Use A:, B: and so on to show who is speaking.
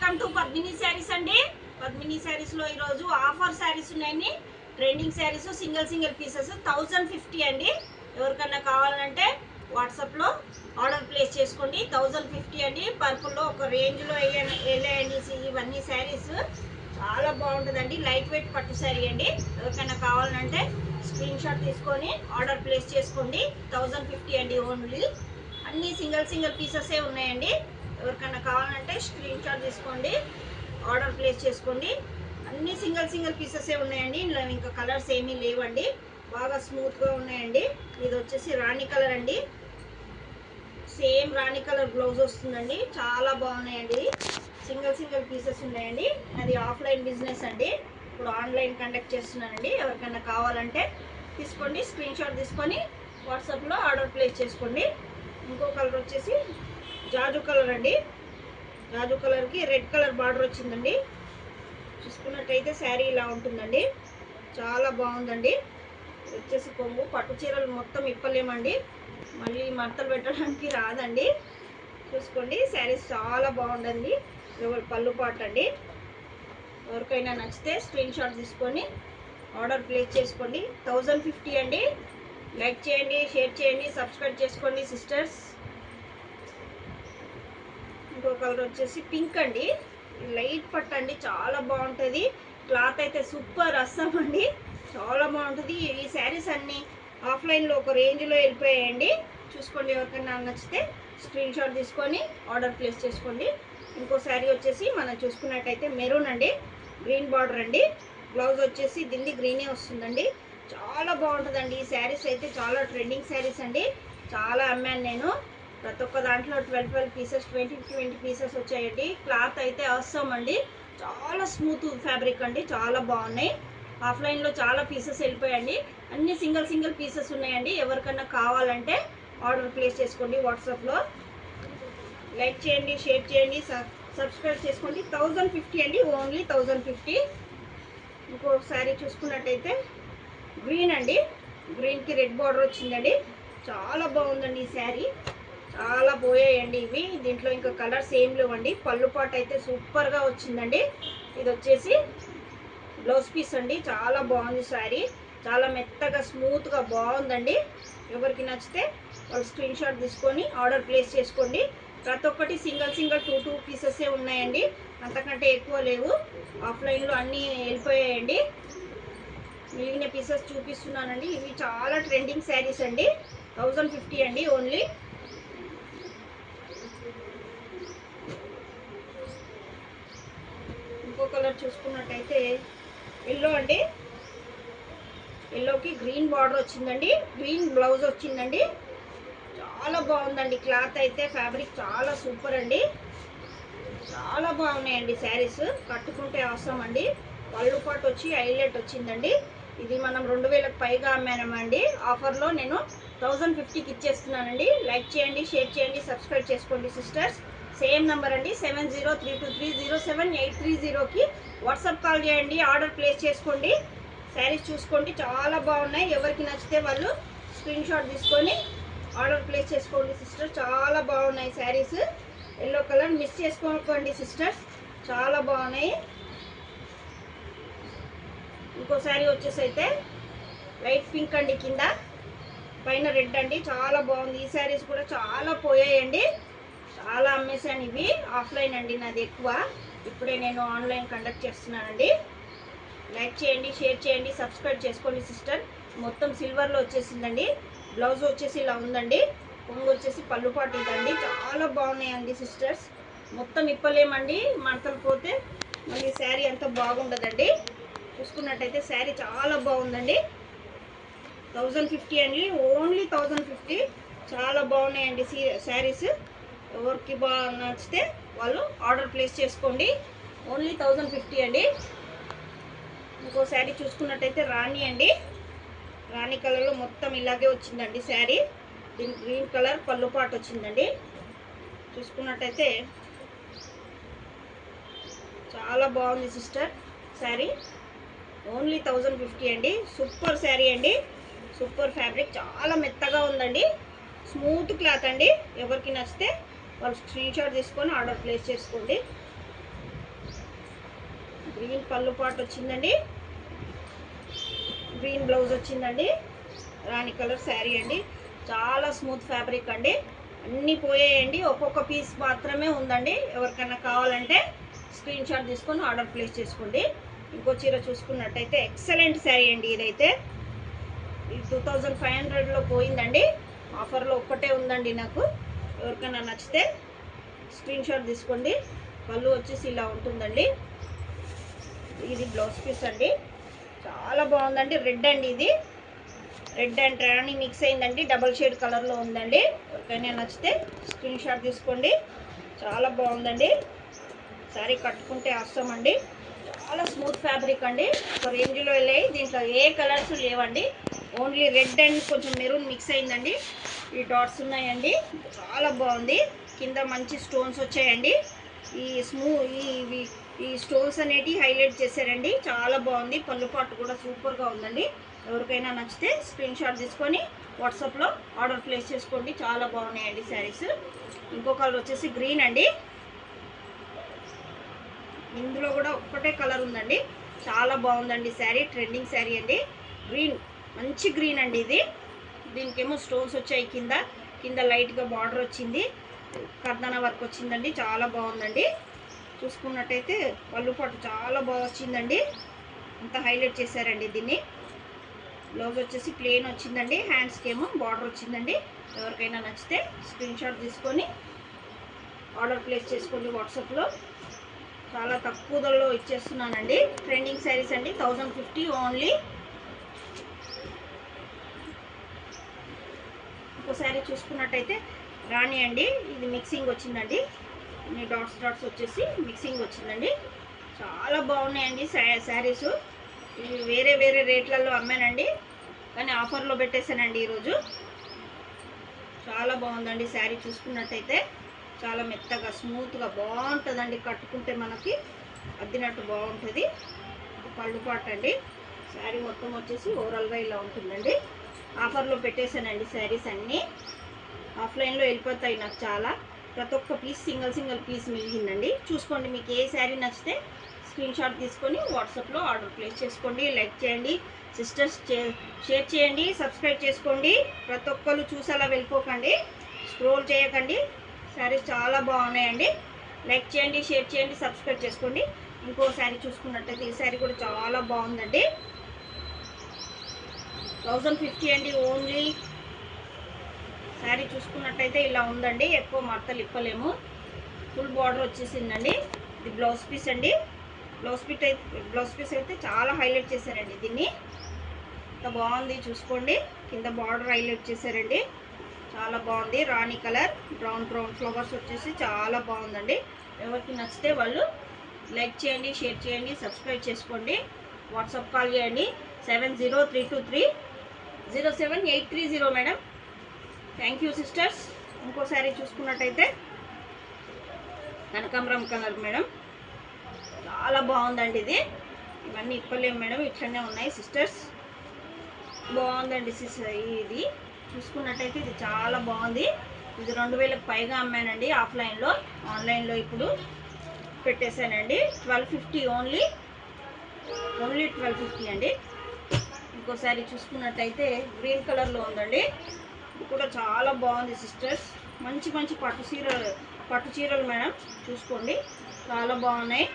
A: Welcome to Padmini saris అండి. పద్మిని శారీస్ లో ఈరోజు ఆఫర్ శారీస్ ఉన్నాయండి. ట్రెండింగ్ శారీస్ సింగిల్ పీసెస్ 1050 అండి. ఎవరికన్నా కావాలంటే వాట్సాప్ లో ఆర్డర్ ప్లేస్ చేసుకోండి. 1050 అండి. పర్పుల్ లో ఒక రేంజ్ లో వేయండి. ఇవన్నీ శారీస్ చాలా బాగుంటుందండి. లైట్ వెయిట్ పట్టు శారీ అండి. ఎవరికైనా కావాలంటే స్క్రీన్ షాట్ తీసుకొని ఆర్డర్ ప్లేస్ చేసుకోండి. 1050 అండి. ఓన్లీ అన్ని సింగిల్ పీసెస్ ఉన్నాయండి. ఎవరికైనా కావాలంటే స్క్రీన్ షాట్ తీసుకోండి, ఆర్డర్ ప్లేస్ చేసుకోండి. అన్ని సింగిల్ పీసెస్ ఉన్నాయండి. ఇందులో ఇంకా కలర్స్ ఏమీ లేవండి. బాగా స్మూత్గా ఉన్నాయండి. ఇది వచ్చేసి రాణి కలర్ అండి. సేమ్ రాణి కలర్ బ్లౌజ్ వస్తుందండి. చాలా బాగున్నాయండి. సింగిల్ పీసెస్ ఉన్నాయండి. అది ఆఫ్లైన్ బిజినెస్ అండి. ఇప్పుడు ఆన్లైన్ కండక్ట్ చేస్తున్నానండి. ఎవరికైనా కావాలంటే తీసుకోండి, స్క్రీన్ షాట్ తీసుకొని వాట్సాప్లో ఆర్డర్ ప్లేస్ చేసుకోండి. ఇంకో కలర్ వచ్చేసి జాజు కలర్ అండి. జాజు కలర్కి రెడ్ కలర్ బార్డర్ వచ్చిందండి. చూసుకున్నట్టయితే శారీ ఇలా ఉంటుందండి. చాలా బాగుందండి. వచ్చేసి కొంగు పట్టు చీరలు మొత్తం ఇప్పలేమండి, మళ్ళీ మడతలు పెట్టడానికి రాదండి. చూసుకోండి, శారీస్ చాలా బాగుందండి. పళ్ళు పాట అండి. ఎవరికైనా నచ్చితే స్క్రీన్ షాట్ తీసుకొని ఆర్డర్ ప్లేస్ చేసుకోండి. 1050 అండి. లైక్ చేయండి, షేర్ చేయండి, సబ్స్క్రైబ్ చేసుకోండి సిస్టర్స్. ఇంకో కలర్ వచ్చేసి పింక్ అండి. లైట్ పట్టు అండి. చాలా బాగుంటుంది. క్లాత్ అయితే సూపర్ అస్సాం అండి. చాలా బాగుంటుంది. ఈ శారీస్ అన్నీ ఆఫ్లైన్లో ఒక రేంజ్లో వెళ్ళిపోయాయండి. చూసుకోండి, ఎవరికైనా నచ్చితే స్క్రీన్ షాట్ తీసుకొని ఆర్డర్ ప్లేస్ చేసుకోండి. ఇంకో శారీ వచ్చేసి మనం చూసుకున్నట్టయితే మెరూన్ అండి. గ్రీన్ బార్డర్ అండి. బ్లౌజ్ వచ్చేసి దిండి గ్రీనే వస్తుందండి. చాలా బాగుంటుందండి. ఈ శారీస్ అయితే చాలా ట్రెండింగ్ శారీస్ అండి. చాలా అమ్మాను నేను. ప్రతి ఒక్క దాంట్లో 12 పీసెస్ 20 పీసెస్ వచ్చాయండి. క్లాత్ అయితే అవసరం అండి. చాలా స్మూత్ ఫ్యాబ్రిక్ అండి. చాలా బాగున్నాయి. ఆఫ్లైన్లో చాలా పీసెస్ వెళ్ళిపోయాయండి. అన్ని సింగిల్ పీసెస్ ఉన్నాయండి. ఎవరికన్నా కావాలంటే ఆర్డర్ ప్లేస్ చేసుకోండి. వాట్సాప్లో లైక్ చేయండి, షేర్ చేయండి, సబ్స్క్రైబ్ చేసుకోండి. 1050 అండి. ఓన్లీ 1050. ఇంకో శారీ చూసుకున్నట్టయితే గ్రీన్ అండి. గ్రీన్కి రెడ్ బార్డర్ వచ్చిందండి. చాలా బాగుందండి ఈ శారీ. చాలా పోయాయండి ఇవి. దీంట్లో ఇంకా కలర్స్ ఏం లేవండి. పళ్ళు పాట అయితే సూపర్గా వచ్చిందండి. ఇది వచ్చేసి బ్లౌజ్ పీస్ అండి. చాలా బాగుంది శారీ. చాలా మెత్తగా స్మూత్గా బాగుందండి. ఎవరికి నచ్చితే వాళ్ళు స్క్రీన్ షాట్ తీసుకొని ఆర్డర్ ప్లేస్ చేసుకోండి. ప్రతి ఒక్కటి సింగిల్ 2 పీసెస్ ఉన్నాయండి. అంతకంటే ఎక్కువ లేవు. ఆఫ్లైన్లో అన్నీ వెళ్ళిపోయాయండి. మిగిలిన పీసెస్ చూపిస్తున్నానండి. ఇవి చాలా ట్రెండింగ్ శారీస్ అండి. 1050 అండి ఓన్లీ. ఇంకో కలర్ చూసుకున్నట్టయితే ఎల్లో అండి. ఎల్లోకి గ్రీన్ బార్డర్ వచ్చిందండి. గ్రీన్ బ్లౌజ్ వచ్చిందండి. చాలా బాగుందండి. క్లాత్ అయితే ఫ్యాబ్రిక్ చాలా సూపర్ అండి. చాలా బాగున్నాయండి శారీస్. కట్టుకుంటే అవసరం అండి. పళ్ళు పాటు వచ్చి హైలైట్ వచ్చిందండి. ఇది మనం 2000కి పైగా అమ్మానమండి. ఆఫర్లో నేను 1050కి ఇచ్చేస్తున్నానండి. లైక్ చేయండి, షేర్ చేయండి, సబ్స్క్రైబ్ చేసుకోండి సిస్టర్స్. సేమ్ నెంబర్ అండి. 7032307830కి వాట్సాప్ కాల్ చేయండి. ఆర్డర్ ప్లేస్ చేసుకోండి. శారీస్ చూసుకోండి, చాలా బాగున్నాయి. ఎవరికి నచ్చితే వాళ్ళు స్క్రీన్ షాట్ తీసుకొని ఆర్డర్ ప్లేస్ చేసుకోండి సిస్టర్. చాలా బాగున్నాయి శారీస్. ఎల్లో కలర్ మిస్ చేసుకోకండి సిస్టర్స్. చాలా బాగున్నాయి. ఇంకో శారీ వచ్చేసి అయితే లైట్ పింక్ అండి. కింద పైన రెడ్ అండి. చాలా బాగుంది. ఈ శారీస్ కూడా చాలా పోయాయండి. చాలా అమ్మేశాను. ఇవి ఆఫ్లైన్ అండి నాది ఎక్కువ. ఇప్పుడే నేను ఆన్లైన్ కండక్ట్ చేస్తున్నానండి. లైక్ చేయండి, షేర్ చేయండి, సబ్స్క్రైబ్ చేసుకోండి సిస్టర్. మొత్తం సిల్వర్లో వచ్చేసిందండి. బ్లౌజ్ వచ్చేసి ఇలా ఉందండి. కొంగు వచ్చేసి పళ్ళు పాటు ఇదండి. చాలా బాగున్నాయండి సిస్టర్స్. మొత్తం ఇప్పలేమండి, మడతలు పోతే మళ్ళీ శారీ అంతా బాగుండదండి. చూసుకున్నట్టయితే శారీ చాలా బాగుందండి. 1050 అండి. ఓన్లీ 1050. చాలా బాగున్నాయండి శారీస్. ఎవరికి బాగా నచ్చితే వాళ్ళు ఆర్డర్ ప్లేస్ చేసుకోండి. ఓన్లీ 1050 అండి. ఇంకో శారీ చూసుకున్నట్టయితే రాణి అండి. రాణి కలర్లో మొత్తం ఇలాగే వచ్చిందండి శారీ. దీనికి గ్రీన్ కలర్ పళ్ళు పాటు వచ్చిందండి. చూసుకున్నట్టయితే చాలా బాగుంది సిస్టర్ శారీ. ఓన్లీ 1050 అండి. సూపర్ శారీ అండి. Super fabric. చాలా మెత్తగా ఉందండి. స్మూత్ క్లాత్ అండి. ఎవరికి నచ్చితే వాళ్ళు స్క్రీన్ షాట్ తీసుకొని ఆర్డర్ ప్లేస్ చేసుకోండి. గ్రీన్ పళ్ళు పాటు వచ్చిందండి, గ్రీన్ బ్లౌజ్ వచ్చిందండి, రాణి కలర్ శారీ అండి. చాలా స్మూత్ ఫ్యాబ్రిక్ అండి, అన్నీ పోయాయండి, ఒక్కొక్క పీస్ మాత్రమే ఉందండి. ఎవరికైనా కావాలంటే స్క్రీన్ షాట్ తీసుకొని ఆర్డర్ ప్లేస్ చేసుకోండి. ఇంకో చీర చూసుకున్నట్టయితే ఎక్సలెంట్ శారీ అండి. ఇదైతే 2500లో పోయిందండి, ఆఫర్లో ఒక్కటే ఉందండి. నాకు ఎవరికైనా నచ్చితే స్క్రీన్ షాట్ తీసుకోండి. పళ్ళు వచ్చేసి ఇలా ఉంటుందండి. ఇది బ్లౌజ్ పీస్ అండి, చాలా బాగుందండి. రెడ్ అండి, ఇది రెడ్ అండ్ రాణి మిక్స్ అయిందండి, డబల్ షేడ్ కలర్లో ఉందండి. ఎవరికైనా నచ్చితే స్క్రీన్ షాట్ తీసుకోండి. చాలా బాగుందండి, శారీ కట్టుకుంటే అవసరం అండి. చాలా స్మూత్ ఫ్యాబ్రిక్ అండి, ఒక రేంజ్లో వెళ్ళాయి. దీంట్లో ఏ కలర్స్ లేవండి, ఓన్లీ రెడ్ అండ్ కొంచెం మెరూన్ మిక్స్ అయిందండి. ఈ డాట్స్ ఉన్నాయండి, చాలా బాగుంది. కింద మంచి స్టోన్స్ వచ్చాయండి. ఈ ఈ స్టోన్స్ అనేటివి హైలైట్ చేశారండి, చాలా బాగుంది. పళ్ళు పాటు కూడా సూపర్గా ఉందండి. ఎవరికైనా నచ్చితే స్క్రీన్ షాట్ తీసుకొని వాట్సాప్లో ఆర్డర్ ప్లేస్ చేసుకోండి. చాలా బాగున్నాయండి శారీస్. ఇంకో కలర్ వచ్చేసి గ్రీన్ అండి, ఇందులో కూడా ఒక్కటే కలర్ ఉందండి. చాలా బాగుందండి శారీ, ట్రెండింగ్ శారీ అండి. గ్రీన్, మంచి గ్రీన్ అండి ఇది. దీనికేమో స్టోన్స్ వచ్చాయి, కింద లైట్గా బార్డర్ వచ్చింది, కర్దన వర్క్ వచ్చిందండి. చాలా బాగుందండి. చూసుకున్నట్టయితే పళ్ళు పాటు చాలా బాగా వచ్చిందండి, అంత హైలైట్ చేశారండి దీన్ని. బ్లౌజ్ వచ్చేసి ప్లెయిన్ వచ్చిందండి, హ్యాండ్స్కి ఏమో బార్డర్ వచ్చిందండి. ఎవరికైనా నచ్చితే స్క్రీన్ షాట్ తీసుకొని ఆర్డర్ ప్లేస్ చేసుకోండి వాట్సాప్లో. చాలా తక్కువ ధరలో ఇచ్చేస్తున్నానండి. ట్రెండింగ్ శారీస్ అండి, 1050 ఓన్లీ. ఇంకో శారీ చూసుకున్నట్టయితే రాణి అండి, ఇది మిక్సింగ్ వచ్చిందండి, ఈ డాట్స్ వచ్చేసి మిక్సింగ్ వచ్చిందండి. చాలా బాగున్నాయండి శారీస్. ఇవి వేరే వేరే రేట్లలో అమ్మానండి, కానీ ఆఫర్లో పెట్టేశానండి ఈరోజు. చాలా బాగుందండి శారీ. చూసుకున్నట్టయితే చాలా మెత్తగా స్మూత్గా బాగుంటుందండి, కట్టుకుంటే మనకి అద్దినట్టు బాగుంటుంది. పళ్ళు పాటు అండి, శారీ మొత్తం వచ్చేసి ఓవరాల్గా ఇలా ఉంటుందండి. ఆఫర్లో పెట్టేశానండి శారీస్ అన్నీ, ఆఫ్లైన్లో వెళ్ళిపోతాయి నాకు చాలా. ప్రతి ఒక్క పీస్ సింగిల్ పీస్ మిగిలిందండి. చూసుకోండి, మీకు ఏ శారీ నచ్చితే స్క్రీన్ షాట్ తీసుకొని వాట్సాప్లో ఆర్డర్ ప్లేస్ చేసుకోండి. లైక్ చేయండి సిస్టర్స్, షేర్ చేయండి, సబ్స్క్రైబ్ చేసుకోండి. ప్రతి ఒక్కరు చూసేలా వెళ్ళిపోకండి, స్క్రోల్ చేయకండి. శారీస్ చాలా బాగున్నాయండి. లైక్ చేయండి, షేర్ చేయండి, సబ్స్క్రైబ్ చేసుకోండి. ఇంకో శారీ చూసుకున్నట్టయితే ఈ శారీ కూడా చాలా బాగుందండి. 1050 అండి ఓన్లీ. శారీ చూసుకున్నట్టయితే ఇలా ఉందండి, ఎక్కువ మడతలు ఇప్పలేము. ఫుల్ బార్డర్ వచ్చేసిందండి. ఇది బ్లౌజ్ పీస్ అండి. బ్లౌజ్ పీస్ అయితే చాలా హైలైట్ చేశారండి దీన్ని, ఇంత బాగుంది. చూసుకోండి, కింద బార్డర్ హైలైట్ చేశారండి, చాలా బాగుంది. రాణి కలర్, బ్రౌన్ ఫ్లవర్స్ వచ్చేసి చాలా బాగుందండి. ఎవరికి నచ్చితే వాళ్ళు లైక్ చేయండి, షేర్ చేయండి, సబ్స్క్రైబ్ చేసుకోండి. వాట్సాప్ కాల్ చేయండి 7032307830 మేడం. Thank you sisters. ఇంకోసారి చూసుకున్నట్టయితే కనకాంబరం కలర్ మేడం, చాలా బాగుందండి ఇది. ఇవన్నీ ఇప్పలేము మేడం, ఇట్లనే ఉన్నాయి సిస్టర్స్. బాగుందండి ఇది చూసుకున్నట్టయితే ఇది చాలా బాగుంది. ఇది 2000కి పైగా అమ్మానండి ఆఫ్లైన్లో. ఆన్లైన్లో ఇప్పుడు పెట్టేశానండి. 1250 ఓన్లీ 1250 అండి. ఇంకోసారి చూసుకున్నట్టయితే గ్రీన్ కలర్లో ఉందండి, ఇది కూడా చాలా బాగుంది సిస్టర్స్. మంచి పట్టు చీరలు మేడం, చూసుకోండి, చాలా బాగున్నాయి.